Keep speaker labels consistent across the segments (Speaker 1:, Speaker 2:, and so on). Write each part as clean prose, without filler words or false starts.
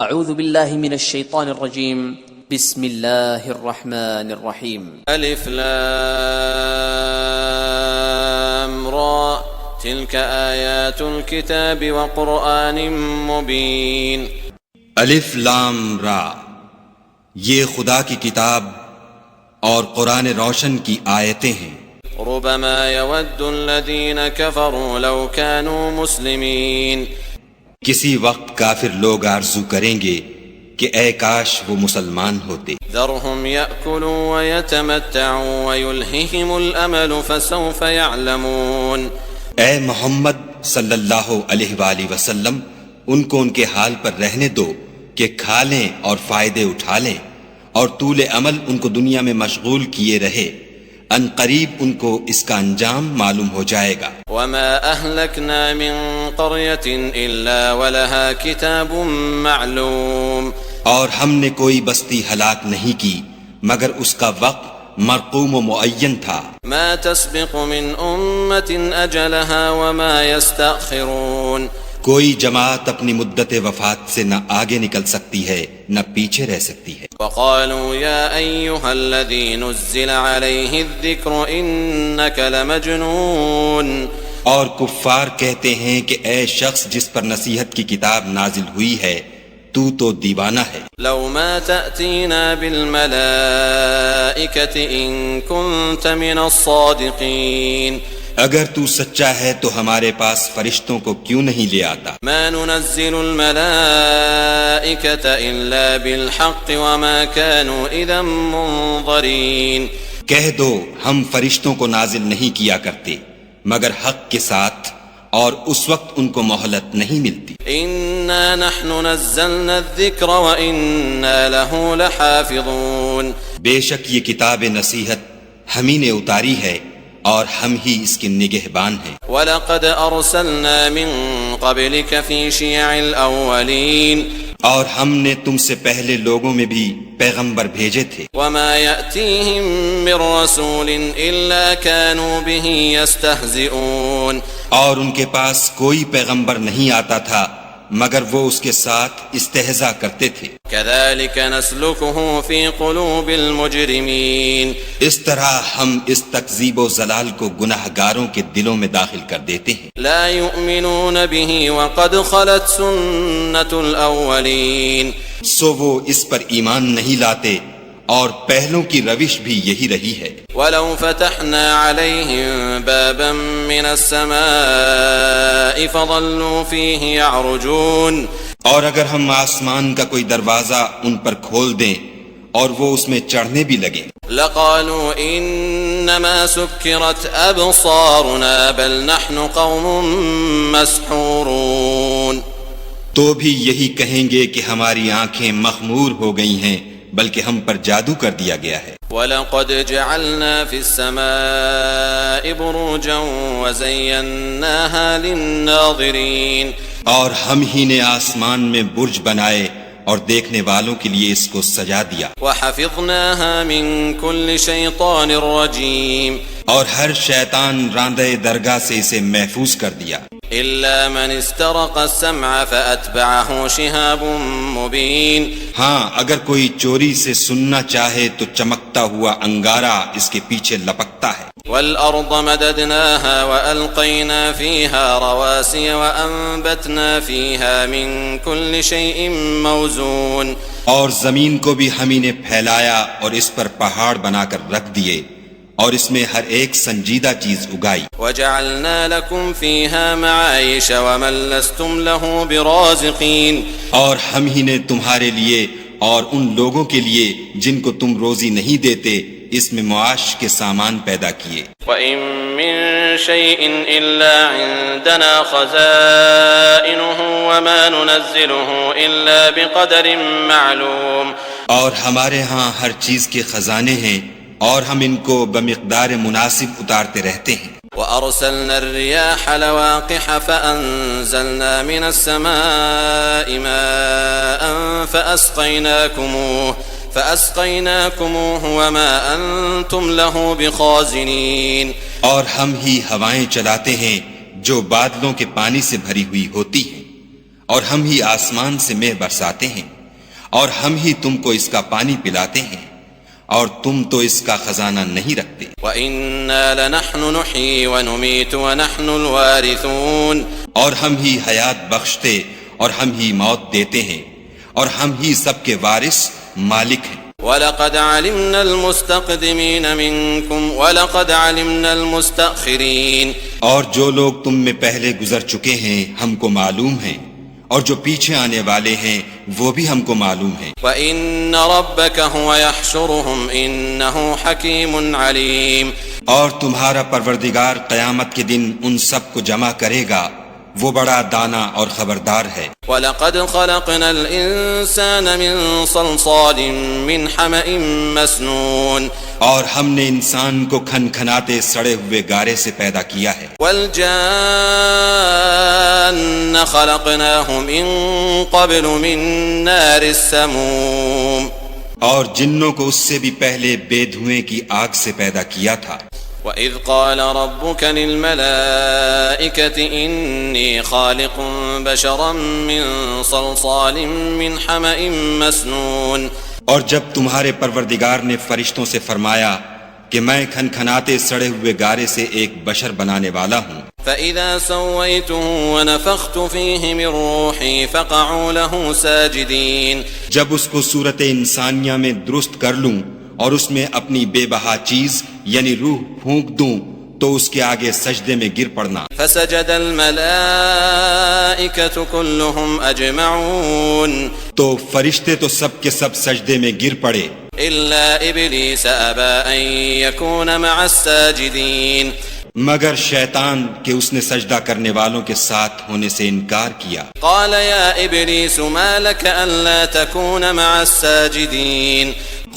Speaker 1: اعوذ باللہ من الشیطان الرجیم بسم اللہ الرحمن الرحیم
Speaker 2: الف لام را تلك آیات الكتاب وقرآن مبین۔
Speaker 3: الف لام را، یہ خدا کی کتاب اور قرآن روشن کی آیتیں ہیں۔
Speaker 2: ربما يود الذين كفروا لو كانوا مسلمين،
Speaker 3: کسی وقت کافر لوگ آرزو کریں گے کہ اے کاش وہ مسلمان ہوتے۔
Speaker 2: ذرهم يأكلوا ويتمتعوا ويلههم الأمل فسوف يعلمون۔
Speaker 3: اے محمد صلی اللہ علیہ وآلہ وسلم، ان کو ان کے حال پر رہنے دو کہ کھا لیں اور فائدے اٹھا لیں، اور طول عمل ان کو دنیا میں مشغول کیے رہے، ان قریب ان کو اس کا انجام معلوم ہو جائے گا۔
Speaker 2: وما أهلكنا من قرية إلا ولها كتاب معلوم،
Speaker 3: اور ہم نے کوئی بستی ہلاک نہیں کی مگر اس کا وقت مرقوم و معین تھا۔
Speaker 2: ما تسبق من أمة أجلها وما يستأخرون،
Speaker 3: کوئی جماعت اپنی مدت وفات سے نہ آگے نکل سکتی ہے نہ پیچھے رہ سکتی ہے۔
Speaker 2: وقالوا يا أيها الذي نزل عليه الذكر إنك لمجنون،
Speaker 3: اور کفار کہتے ہیں کہ اے شخص جس پر نصیحت کی کتاب نازل ہوئی ہے تو دیوانہ ہے۔
Speaker 2: لو ما تأتينا بالملائكة إن كنت من الصادقين،
Speaker 3: اگر تو سچا ہے تو ہمارے پاس فرشتوں کو کیوں نہیں لے آتا؟
Speaker 2: ما ننزل الملائكة إلا بالحق وما كانوا إذا منظرين،
Speaker 3: کہہ دو ہم فرشتوں کو نازل نہیں کیا کرتے مگر حق کے ساتھ، اور اس وقت ان کو مہلت نہیں ملتی۔
Speaker 2: إنا نحن نزلنا الذكر وإنا له لحافظون،
Speaker 3: بے شک یہ کتاب نصیحت ہم ہی نے اتاری ہے اور ہم ہی اس کے نگہبان ہیں۔
Speaker 2: وَلَقَدْ أَرْسَلْنَا مِن قَبْلِكَ فِي شِيَعِ الْأَوَّلِينَ،
Speaker 3: اور ہم نے تم سے پہلے لوگوں میں بھی پیغمبر بھیجے تھے۔
Speaker 2: وَمَا يَأْتِيهِم مِّن رَّسُولٍ إِلَّا كَانُوا بِهِ يَسْتَهْزِئُونَ،
Speaker 3: اور ان کے پاس کوئی پیغمبر نہیں آتا تھا مگر وہ اس کے ساتھ استہزاء کرتے تھے۔
Speaker 2: كَذَلِكَ نَسْلُكُهُ فِي قُلُوبِ الْمُجْرِمِينَ،
Speaker 3: اس طرح ہم اس تکذیب و ضلال کو گناہگاروں کے دلوں میں داخل کر دیتے ہیں۔
Speaker 2: لَا يُؤْمِنُونَ بِهِ وَقَدْ خَلَتْ سُنَّةُ الْأَوَّلِينَ،
Speaker 3: سو وہ اس پر ایمان نہیں لاتے اور پہلوں کی روش بھی یہی رہی ہے۔
Speaker 2: وَلَوْ فَتَحْنَا عَلَيْهِمْ بَابًا مِّنَ السَّمَاءِ فَظَلُّوا فِيهِ يَعْرُجُونَ،
Speaker 3: اور اگر ہم آسمان کا کوئی دروازہ ان پر کھول دیں اور وہ اس میں چڑھنے بھی لگیں،
Speaker 2: لَقَالُوا إِنَّمَا سُكِّرَتْ أَبْصَارُنَا بَلْ نَحْنُ قَوْمٌ مَسْحُورُونَ،
Speaker 3: تو بھی یہی کہیں گے کہ ہماری آنکھیں مخمور ہو گئی ہیں بلکہ ہم پر جادو کر دیا گیا ہے۔
Speaker 2: وَلَقَدْ جَعَلْنَا فِي السَّمَاءِ بُرُوجًا وَزَيَّنَّاهَا لِلنَّاظِرِينَ،
Speaker 3: اور ہم ہی نے آسمان میں برج بنائے اور دیکھنے والوں کے لیے اس کو سجا دیا۔
Speaker 2: وَحَفِظْنَاهَا مِن كُلِّ شَيْطَانٍ رَّجِيمٍ،
Speaker 3: اور ہر شیطان راندہ درگاہ سے اسے محفوظ کر دیا۔
Speaker 2: إِلَّا مَنِ اسْتَرَقَ السَّمْعَ فَأَتْبَعَهُ شِهَابٌ مُّبِينٌ،
Speaker 3: ہاں اگر کوئی چوری سے سننا چاہے تو چمکتا ہوا انگارہ اس کے پیچھے لپکتا ہے۔
Speaker 2: وَالْأَرْضَ مَدَدْنَاهَا وَأَلْقَيْنَا فِيهَا رَوَاسِيَ وَأَنبَتْنَا فِيهَا مِن كُلِّ شَيْءٍ مَّوْزُونٍ،
Speaker 3: اور زمین کو بھی ہم ہی نے پھیلایا اور اس پر پہاڑ بنا کر رکھ دیے اور اس میں ہر ایک سنجیدہ چیز اگائی۔
Speaker 2: وَجَعَلْنَا لَكُمْ فِيهَا مَعَايِشَ وَمَن لَّسْتُمْ لَهُ بِرَازِقِينَ، اور
Speaker 3: ہم ہی نے تمہارے لیے اور ان لوگوں کے لیے جن کو تم روزی نہیں دیتے اس میں معاش کے سامان پیدا کیے۔
Speaker 2: وَإِن مِّن شَيْءٍ إِلَّا عِندَنَا خَزَائِنُهُ وَمَا نُنَزِّلُهُ إِلَّا بِقَدَرٍ مَّعْلُومٍ،
Speaker 3: اور ہمارے ہاں ہر چیز کے خزانے ہیں اور ہم ان کو بمقدار مناسب اتارتے رہتے ہیں۔
Speaker 2: وَأَرْسَلْنَا الرِّيَاحَ لَوَاقِحَ فَأَنزَلْنَا مِنَ السَّمَاءِ مَاءً فَأَسْقَيْنَاكُمُوهُ وَمَا أَنْتُمْ لَهُ بِخَازِنِينَ،
Speaker 3: اور ہم ہی ہوائیں چلاتے ہیں جو بادلوں کے پانی سے بھری ہوئی ہوتی ہیں، اور ہم ہی آسمان سے مہ برساتے ہیں اور ہم ہی تم کو اس کا پانی پلاتے ہیں اور تم تو اس کا خزانہ نہیں رکھتے۔
Speaker 2: وَإِنَّا لَنَحْنُ نُحْيِي وَنُمِيتُ وَنَحْنُ الْوَارِثُونَ،
Speaker 3: اور ہم ہی حیات بخشتے اور ہم ہی موت دیتے ہیں اور ہم ہی سب کے وارث مالک ہیں۔
Speaker 2: وَلَقَدْ عَلِمْنَا الْمُسْتَقْدِمِينَ مِنْكُمْ وَلَقَدْ عَلِمْنَا الْمُسْتَأْخِرِينَ،
Speaker 3: اور جو لوگ تم میں پہلے گزر چکے ہیں ہم کو معلوم ہیں، اور جو پیچھے آنے والے ہیں وہ بھی ہم کو معلوم ہیں۔
Speaker 2: وَإِنَّ رَبَّكَ هُوَ يَحْشُرُهُمْ إِنَّهُ حَكِيمٌ عَلِيمٌ،
Speaker 3: اور تمہارا پروردگار قیامت کے دن ان سب کو جمع کرے گا، وہ بڑا دانا اور خبردار ہے۔
Speaker 2: وَلَقَدْ خَلَقْنَا الْإِنسَانَ مِنْ صَلْصَالٍ مِنْ حَمَإٍ مَسْنُونٍ،
Speaker 3: اور ہم نے انسان کو کھن کھناتے سڑے ہوئے گارے سے پیدا کیا ہے۔
Speaker 2: وَالْجَانَّ خَلَقْنَاهُ مِنْ قَبْلُ مِنْ نَارِ السَّمُومِ،
Speaker 3: اور جنوں کو اس سے بھی پہلے بے دھوئیں کی آگ سے پیدا کیا تھا۔
Speaker 2: وَإِذْ قَالَ رَبُّكَ لِلْمَلَائِكَةِ إِنِّي خَالِقٌ بَشَرًا مِّن صَلْصَالٍ مِّنْ حَمَإٍ مَّسْنُونٍ،
Speaker 3: اور جب تمہارے پروردگار نے فرشتوں سے فرمایا کہ میں کھن کھناتے سڑے ہوئے گارے سے ایک بشر بنانے والا ہوں،
Speaker 2: فَإِذَا سَوَّيْتُهُ وَنَفَخْتُ فِيهِ مِن رُّوحِي فَقَعُوا لَهُ سَاجِدِينَ،
Speaker 3: جب اس کو صورت انسانیہ میں درست کر لوں اور اس میں اپنی بے بہا چیز یعنی روح پھونک دوں تو اس کے آگے سجدے میں گر پڑنا۔
Speaker 2: فَسَجَدَ الْمَلَائِكَةُ كُلُّهُمْ أَجْمَعُونَ،
Speaker 3: تو فرشتے تو سب کے سب سجدے میں گر پڑے
Speaker 2: إِلَّا إِبْلِيسَ أَبَى أَن يَكُونَ مَعَ السَّاجِدِينَ،
Speaker 3: مگر شیطان کہ اس نے سجدہ کرنے والوں کے ساتھ ہونے سے انکار کیا۔
Speaker 2: قال يا إبليس ما لك ألا تكون مع الساجدين،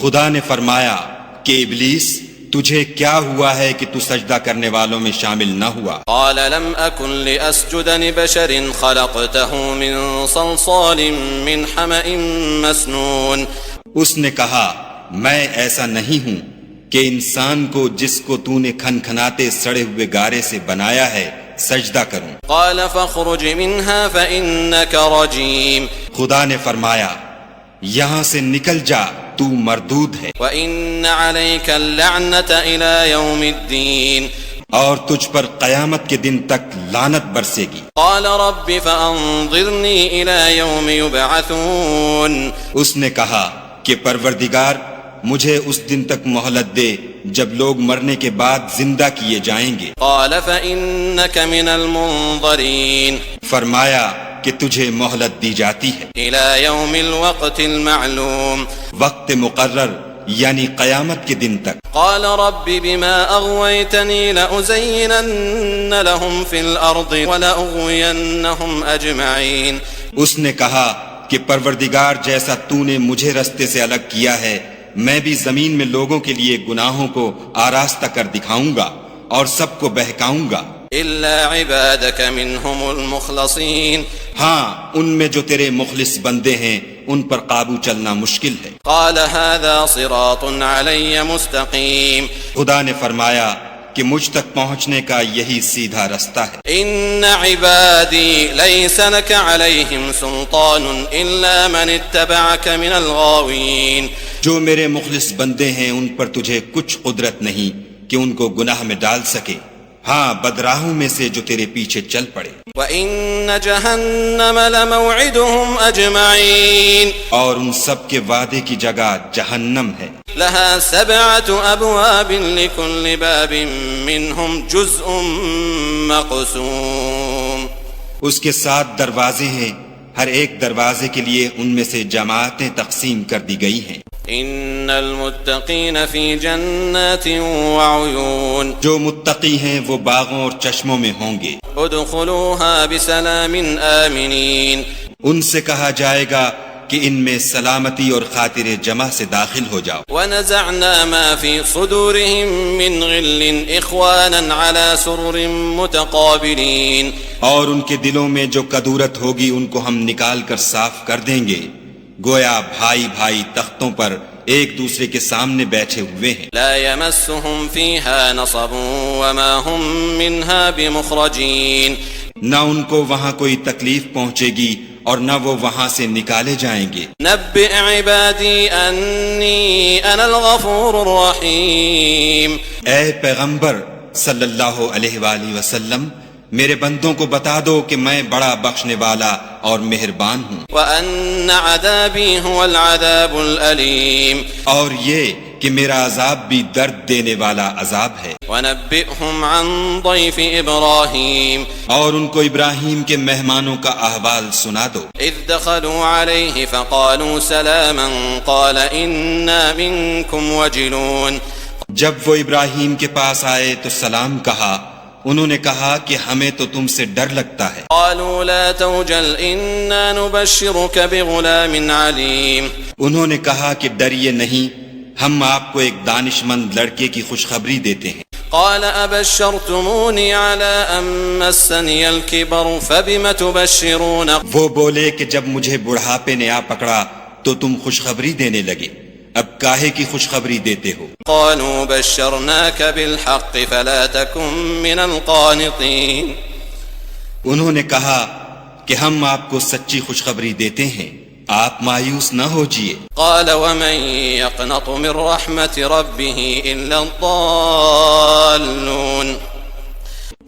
Speaker 3: خدا نے فرمایا کہ ابلیس تجھے کیا ہوا ہے کہ تو سجدہ کرنے والوں میں شامل نہ ہوا؟
Speaker 2: قال لم أكن لأسجد لبشر خلقته من صلصال من حمأ مسنون،
Speaker 3: اس نے کہا میں ایسا نہیں ہوں کہ انسان کو جس کو تو نے کھن کھناتے سڑے ہوئے گارے سے بنایا ہے سجدہ کروں۔
Speaker 2: قال فاخرج منها فإنك رجيم،
Speaker 3: خدا نے فرمایا یہاں سے نکل جا، تو مردود ہے،
Speaker 2: وإن عليك اللعنة إلى يوم الدين،
Speaker 3: اور تجھ پر قیامت کے دن تک لعنت برسے گی۔
Speaker 2: قال رب فأنظرني إلى يوم يبعثون،
Speaker 3: اس نے کہا کہ پروردگار مجھے اس دن تک مہلت دے جب لوگ مرنے کے بعد زندہ کیے جائیں گے۔
Speaker 2: قال فإنك من المنظرين،
Speaker 3: فرمایا کہ تجھے مہلت دی جاتی ہے
Speaker 2: إلى يوم الوقت المعلوم،
Speaker 3: وقت مقرر یعنی قیامت کے دن تک۔
Speaker 2: قال رب بما أغويتني لأزينن لهم في الأرض ولأغوينهم أجمعين،
Speaker 3: اس نے کہا کہ پروردگار جیسا تو نے مجھے رستے سے الگ کیا ہے میں بھی زمین میں لوگوں کے لیے گناہوں کو آراستہ کر دکھاؤں گا اور سب کو بہکاؤں گا،
Speaker 2: إلا عبادك منهم المخلصين،
Speaker 3: ہاں ان میں جو تیرے مخلص بندے ہیں ان پر قابو چلنا مشکل ہے۔
Speaker 2: قال هذا صراط علي مستقيم،
Speaker 3: خدا نے فرمایا کہ مجھ تک پہنچنے کا یہی سیدھا رستہ ہے۔
Speaker 2: إن عبادي ليس لك عليهم سلطان إلا من اتبعك من الغاوين،
Speaker 3: جو میرے مخلص بندے ہیں ان پر تجھے کچھ قدرت نہیں کہ ان کو گناہ میں ڈال سکے، ہاں بدراہوں میں سے جو تیرے پیچھے چل پڑے۔
Speaker 2: وَإِنَّ جَهَنَّمَ لَمَوْعِدُهُمْ أَجْمَعِينَ،
Speaker 3: اور ان سب کے وعدے کی جگہ جہنم ہے،
Speaker 2: لَهَا 7 أَبْوَابٍ لِكُلِّ بَابٍ مِّنْهُمْ جُزْءٌ مَّقْسُومٌ،
Speaker 3: اس کے 7 دروازے ہیں، ہر ایک دروازے کے لیے ان میں سے جماعتیں تقسیم کر دی گئی ہیں۔
Speaker 2: إِنَّ الْمُتَّقِينَ فِي جَنَّاتٍ وَعُيُونٍ،
Speaker 3: جو متقی ہیں وہ باغوں اور چشموں میں ہوں گے،
Speaker 2: ادخلوها بسلام آمنین،
Speaker 3: ان سے کہا جائے گا کہ ان میں سلامتی اور خاطر جمع سے داخل ہو جاؤ۔
Speaker 2: ونزعنا ما في صدورهم من غل اخوانا على سرر متقابلین،
Speaker 3: اور ان کے دلوں میں جو کدورت ہوگی ان کو ہم نکال کر صاف کر دیں گے، گویا بھائی بھائی تختوں پر ایک دوسرے کے سامنے بیٹھے ہوئے ہیں۔
Speaker 2: لا يمسهم فيها نصب وما هم منها بمخرجین،
Speaker 3: نہ ان کو وہاں کوئی تکلیف پہنچے گی اور نہ وہ وہاں سے نکالے جائیں گے۔
Speaker 2: نبئ عبادی انی انا الغفور الرحیم۔
Speaker 3: اے پیغمبر صلی اللہ علیہ وآلہ وسلم، میرے بندوں کو بتا دو کہ میں بڑا بخشنے والا اور مہربان ہوں،
Speaker 2: وان عذابی هو العذاب الالیم،
Speaker 3: اور یہ کہ میرا عذاب بھی درد دینے والا عذاب ہے۔
Speaker 2: ونبئهم عن ضیف ابراہیم،
Speaker 3: اور ان کو ابراہیم کے مہمانوں کا احوال سنا دو۔
Speaker 2: اذ دخلوا علیہ فقالوا سلاما قال انا منکم وجلون،
Speaker 3: جب وہ ابراہیم کے پاس آئے تو سلام کہا، انہوں نے کہا کہ ہمیں تو تم سے ڈر لگتا ہے۔
Speaker 2: قالوا لا توجل انا نبشرك بغلام علیم،
Speaker 3: انہوں نے کہا کہ ڈریے نہیں، ہم آپ کو ایک دانش مند لڑکے کی خوشخبری دیتے ہیں۔
Speaker 2: قال ابشرتمونی علی ان مسنی الکبر فبم تبشرون،
Speaker 3: وہ بولے کہ جب مجھے بڑھاپے نے آ پکڑا تو تم خوشخبری دینے لگے، اب کاہے کی خوشخبری دیتے ہو؟
Speaker 2: قالوا بشرناک بالحق فلا تکن من القانطین،
Speaker 3: انہوں نے کہا کہ ہم آپ کو سچی خوشخبری دیتے ہیں، آپ مایوس نہ ہوجئے۔
Speaker 2: قال ومن يقنط من رحمت ربه الا الضالون،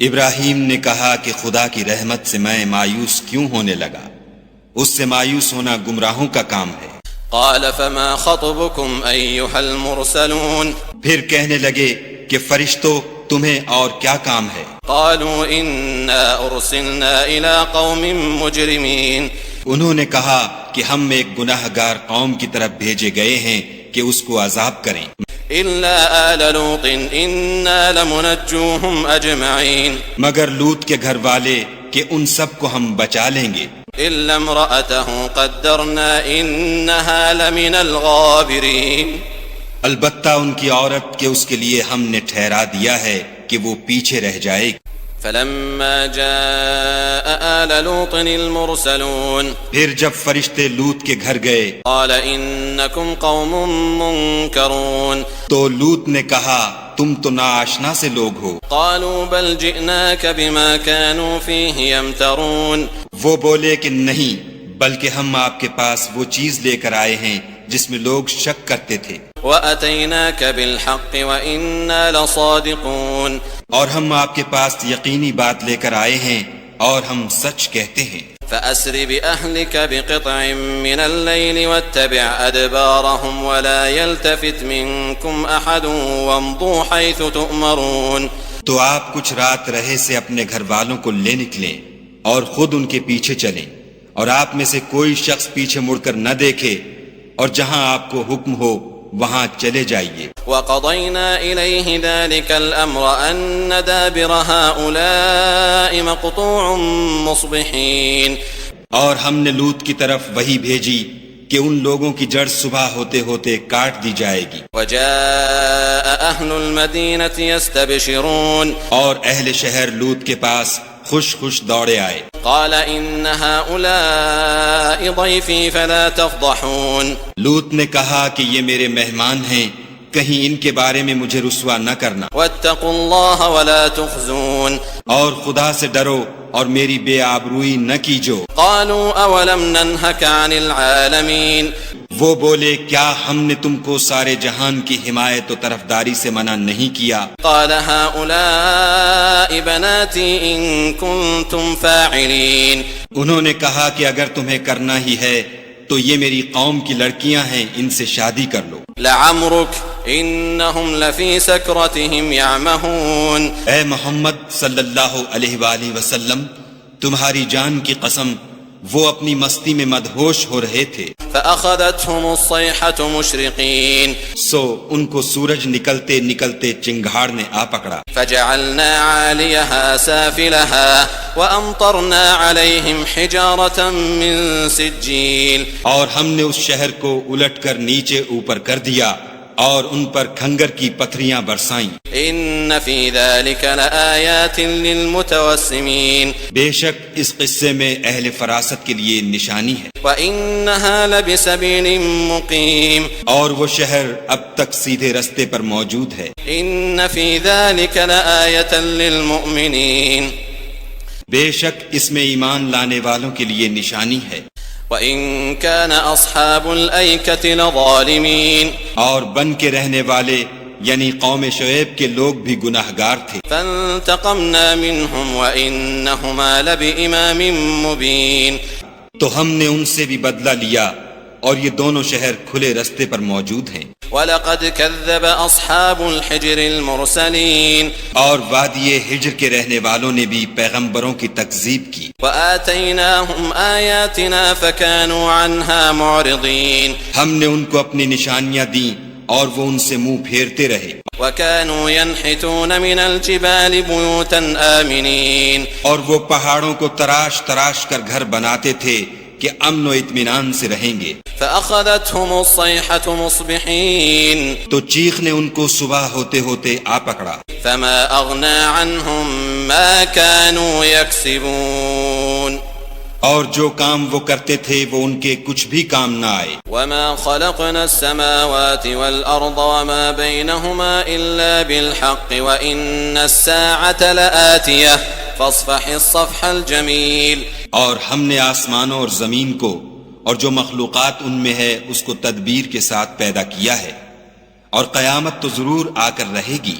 Speaker 3: ابراہیم نے کہا کہ خدا کی رحمت سے میں مایوس کیوں ہونے لگا؟ اس سے مایوس ہونا گمراہوں کا کام ہے۔
Speaker 2: قال فما خطبكم ايها المرسلون،
Speaker 3: پھر کہنے لگے کہ فرشتوں تمہیں اور کیا کام ہے؟
Speaker 2: قالوا انا ارسلنا الى قوم مجرمين،
Speaker 3: انہوں نے کہا کہ ہم ایک گناہ گار قوم کی طرف بھیجے گئے ہیں کہ اس کو عذاب کریں،
Speaker 2: الا آل لوط انا لمنجوهم اجمعین،
Speaker 3: مگر لوط کے گھر والے کہ ان سب کو ہم بچا لیں گے،
Speaker 2: الا امرأته قدرنا انها لمن الغابرین،
Speaker 3: البتہ ان کی عورت کہ اس کے لیے ہم نے ٹھہرا دیا ہے کہ وہ پیچھے رہ جائے گی۔
Speaker 2: فلما جاء آل لوط المرسلون،
Speaker 3: پھر جب فرشتے لوط کے گھر گئے
Speaker 2: قال انکم قوم منکرون،
Speaker 3: تو لوط نے کہا تم تو ناآشنا سے لوگ ہو۔
Speaker 2: قالوا بل جئناک بما كانوا فيه يمترون،
Speaker 3: وہ بولے کہ نہیں، بلکہ ہم آپ کے پاس وہ چیز لے کر آئے ہیں جس میں لوگ شک کرتے تھے،
Speaker 2: وَأَتَيْنَاكَ بِالْحَقِّ وَإِنَّا لَصَادِقُونَ،
Speaker 3: اور ہم آپ کے پاس یقینی بات لے کر آئے ہیں اور ہم سچ کہتے ہیں۔
Speaker 2: فَأَسْرِ بِأَهْلِكَ بِقِطْعٍ مِّنَ اللَّيْلِ وَاتَّبِعْ أَدْبَارَهُمْ وَلَا يَلْتَفِتْ مِنكُمْ أَحَدٌ وَامْضُوا حَيْثُ تُؤْمَرُونَ،
Speaker 3: تو آپ کچھ رات رہے سے اپنے گھر والوں کو لے نکلیں اور خود ان کے پیچھے چلیں، اور آپ میں سے کوئی شخص پیچھے مڑ کر نہ دیکھے، اور جہاں آپ کو حکم ہو وہاں چلے جائیے۔
Speaker 2: وَقَضَيْنَا إِلَيْهِ ذَلِكَ الْأَمْرَ أَنَّ دَابِرَ هَؤُلَاءِ مَقْطُوعٌ مُصْبِحِينَ،
Speaker 3: اور ہم نے لوط کی طرف وہی بھیجی کہ ان لوگوں کی جڑ صبح ہوتے ہوتے کاٹ دی جائے گی۔
Speaker 2: وَجَاءَ أَهْلُ الْمَدِينَةِ يَسْتَبْشِرُونَ،
Speaker 3: اور اہل شہر لوط کے پاس خوش خوش دوڑے آئے۔
Speaker 2: قال ان هؤلاء ضيفي فلا تفضحون،
Speaker 3: لوط نے کہا کہ یہ میرے مہمان ہیں، کہیں ان کے بارے میں مجھے رسوا نہ کرنا،
Speaker 2: واتقوا الله ولا تخزون،
Speaker 3: اور خدا سے ڈرو اور میری بے آبروئی نہ کیجو۔
Speaker 2: قالوا اولم ننهك عن العالمين،
Speaker 3: وہ بولے کیا ہم نے تم کو سارے جہان کی حمایت و طرفداری سے منع نہیں کیا؟
Speaker 2: قال هؤلاء بناتي ان كنتم فاعلين،
Speaker 3: انہوں نے کہا کہ اگر تمہیں کرنا ہی ہے تو یہ میری قوم کی لڑکیاں ہیں، ان سے شادی کر لو۔
Speaker 2: لعمرك انهم لفي سكرتهم يعمهون،
Speaker 3: اے محمد صلی اللہ علیہ وآلہ وسلم، تمہاری جان کی قسم وہ اپنی مستی میں مدہوش ہو رہے تھے۔
Speaker 2: فأخذتهم الصيحة مشرقين،
Speaker 3: سو ان کو سورج نکلتے نکلتے چنگھاڑ نے آ پکڑا۔
Speaker 2: فجعلنا عاليها سافلها وأمطرنا عليهم حجارة من سجيل،
Speaker 3: اور ہم نے اس شہر کو الٹ کر نیچے اوپر کر دیا اور ان پر کھنگر کی پتھریاں برسائیں۔
Speaker 2: إن في ذلك لآيات للمتوسمين،
Speaker 3: بے شک اس قصے میں اہل فراست کے لیے نشانی ہے،
Speaker 2: وإنها لبسبيل مقيم،
Speaker 3: اور وہ شہر اب تک سیدھے رستے پر موجود ہے۔
Speaker 2: إن في ذلك لآية للمؤمنين،
Speaker 3: بے شک اس میں ایمان لانے والوں کے لیے نشانی ہے.
Speaker 2: وَإِن كَانَ أَصْحَابُ الْأَيْكَةِ لَظَالِمِينَ
Speaker 3: اور بن کے رہنے والے یعنی قوم شعیب کے لوگ بھی گناہگار تھے.
Speaker 2: فَانْتَقَمْنَا مِنْهُمْ وَإِنَّهُمَا لَبِإِمَامٍ مُبِينٍ
Speaker 3: تو ہم نے ان سے بھی بدلہ لیا اور یہ دونوں شہر کھلے رستے پر موجود ہیں.
Speaker 2: وَلَقَدْ كَذَّبَ أَصْحَابُ الْحِجْرِ الْمُرْسَلِينَ
Speaker 3: اور وادی ہجر کے رہنے والوں نے بھی پیغمبروں کی تکذیب کی.
Speaker 2: وَآتَيْنَاهُمْ آيَاتِنَا فَكَانُوا عَنْهَا مُعْرِضِينَ
Speaker 3: ہم نے ان کو اپنی نشانیاں دیں اور وہ ان سے منہ پھیرتے رہے.
Speaker 2: وَكَانُوا يَنْحِتُونَ مِنَ الْجِبَالِ بُيُوتًا آمِنِينَ
Speaker 3: اور وہ پہاڑوں کو تراش تراش کر گھر بناتے تھے کہ امن و اطمینان سے رہیں گے.
Speaker 2: فَأَخَذَتْهُمُ الصَّيْحَةُ مُصْبِحِينَ
Speaker 3: تو چیخ نے ان کو صبح ہوتے ہوتے آ پکڑا.
Speaker 2: فَمَا أَغْنَى عَنْهُمْ مَا كَانُوا يَكْسِبُونَ
Speaker 3: اور جو کام وہ کرتے تھے وہ ان کے کچھ بھی کام نہ آئے.
Speaker 2: وَمَا خَلَقْنَا السَّمَاوَاتِ وَالْأَرْضَ وَمَا بَيْنَهُمَا إِلَّا بِالْحَقِّ وَإِنَّ السَّاعَةَ لَآتِيَةٌ فَاصْفَحِ الصَّفْحَ الْجَمِيلَ
Speaker 3: اور ہم نے آسمانوں اور زمین کو اور جو مخلوقات ان میں ہے اس کو تدبیر کے ساتھ پیدا کیا ہے، اور قیامت تو ضرور آ کر رہے گی،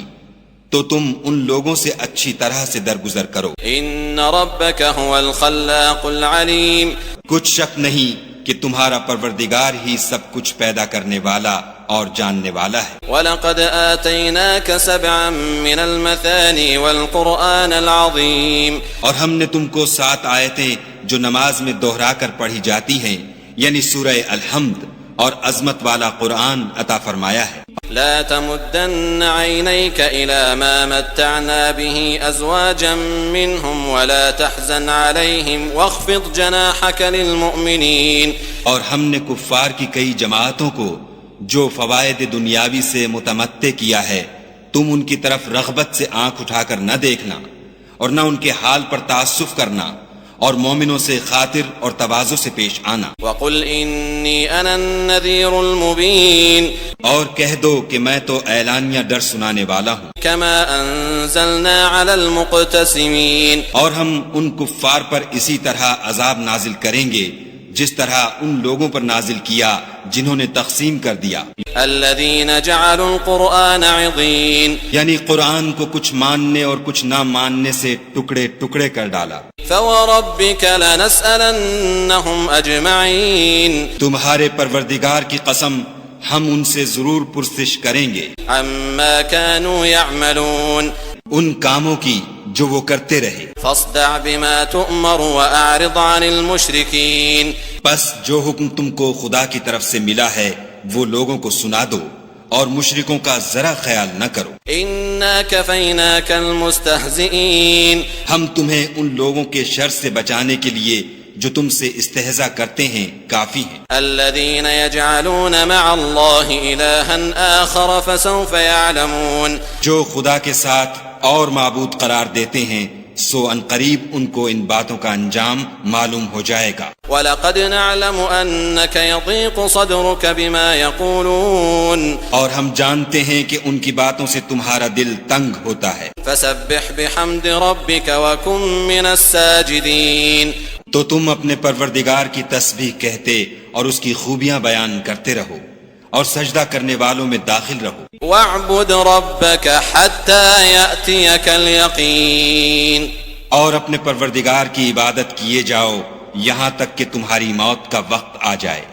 Speaker 3: تو تم ان لوگوں سے اچھی طرح سے درگزر کرو.
Speaker 2: إِنَّ رَبَّكَ هُوَ الْخَلَّاقُ الْعَلِيمُ
Speaker 3: کچھ شک نہیں کہ تمہارا پروردگار ہی سب کچھ پیدا کرنے والا اور جاننے والا ہے.
Speaker 2: وَلَقَدْ آتَيْنَاكَ سَبْعًا مِنَ الْمَثَانِي وَالْقُرْآنَ الْعَظِيمِ
Speaker 3: اور ہم نے تم کو 7 آیتیں جو نماز میں دوہرا کر پڑھی جاتی ہیں یعنی سورہ الحمد اور عظمت والا قرآن عطا فرمایا ہے.
Speaker 2: لا تمدن عينيك إلى ما متعنا به أزواجا منهم ولا تحزن عليهم واخفض جناحك للمؤمنين
Speaker 3: اور ہم نے کفار کی کئی جماعتوں کو جو فوائد دنیاوی سے متمتع کیا ہے تم ان کی طرف رغبت سے آنکھ اٹھا کر نہ دیکھنا اور نہ ان کے حال پر تعسف کرنا اور مومنوں سے خاطر اور تواضع سے پیش آنا.
Speaker 2: وَقُلْ إِنِّي أَنَا النَّذِيرُ الْمُبِينُ
Speaker 3: اور کہہ دو کہ میں تو اعلانیہ ڈر سنانے والا ہوں.
Speaker 2: كَمَا أَنزَلْنَا عَلَى الْمُقْتَسِمِينَ
Speaker 3: اور ہم ان کفار پر اسی طرح عذاب نازل کریں گے جس طرح ان لوگوں پر نازل کیا جنہوں نے تقسیم کر دیا.
Speaker 2: الَّذِينَ جَعَلُوا الْقُرْآنَ عِضِينَ
Speaker 3: یعنی قرآن کو کچھ ماننے اور کچھ نہ ماننے سے ٹکڑے ٹکڑے کر ڈالا.
Speaker 2: فَوَرَبِّكَ لَنَسْأَلَنَّهُمْ أَجْمَعِينَ
Speaker 3: تمہارے پروردگار کی قسم ہم ان سے ضرور پرسش کریں گے
Speaker 2: عَمَّا كَانُوا يَعْمَلُونَ
Speaker 3: ان کاموں کی جو وہ کرتے رہے.
Speaker 2: فَاصْدَعْ بِمَا تُؤْمَرُ وَأَعْرِضْ عَنِ الْمُشْرِكِينَ
Speaker 3: بس جو حکم تم کو خدا کی طرف سے ملا ہے وہ لوگوں کو سنا دو اور مشرکوں کا ذرا خیال نہ کرو.
Speaker 2: إِنَّا كَفَيْنَاكَ الْمُسْتَهْزِئِينَ
Speaker 3: ہم تمہیں ان لوگوں کے شر سے بچانے کے لیے جو تم سے استہزاء کرتے ہیں کافی ہیں.
Speaker 2: الَّذِينَ يَجْعَلُونَ مَعَ اللَّهِ إِلَٰهًا آخَرَ فَسَوْفَ يَعْلَمُونَ
Speaker 3: جو خدا کے ساتھ اور معبود قرار دیتے ہیں سو ان قریب ان کو ان باتوں کا انجام معلوم ہو جائے گا.
Speaker 2: وَلَقَدْ نَعْلَمُ أَنَّكَ يَضِيقُ صَدْرُكَ بِمَا يَقُولُونَ
Speaker 3: اور ہم جانتے ہیں کہ ان کی باتوں سے تمہارا دل تنگ ہوتا ہے.
Speaker 2: فَسَبِّحْ بِحَمْدِ رَبِّكَ وَكُن مِّنَ السَّاجِدِينَ
Speaker 3: تو تم اپنے پروردگار کی تسبیح کہتے اور اس کی خوبیاں بیان کرتے رہو اور سجدہ کرنے والوں میں داخل رہو.
Speaker 2: وَاعْبُدْ رَبَّكَ حَتَّى يَأْتِيَكَ الْيَقِينُ
Speaker 3: اور اپنے پروردگار کی عبادت کیے جاؤ یہاں تک کہ تمہاری موت کا وقت آ جائے.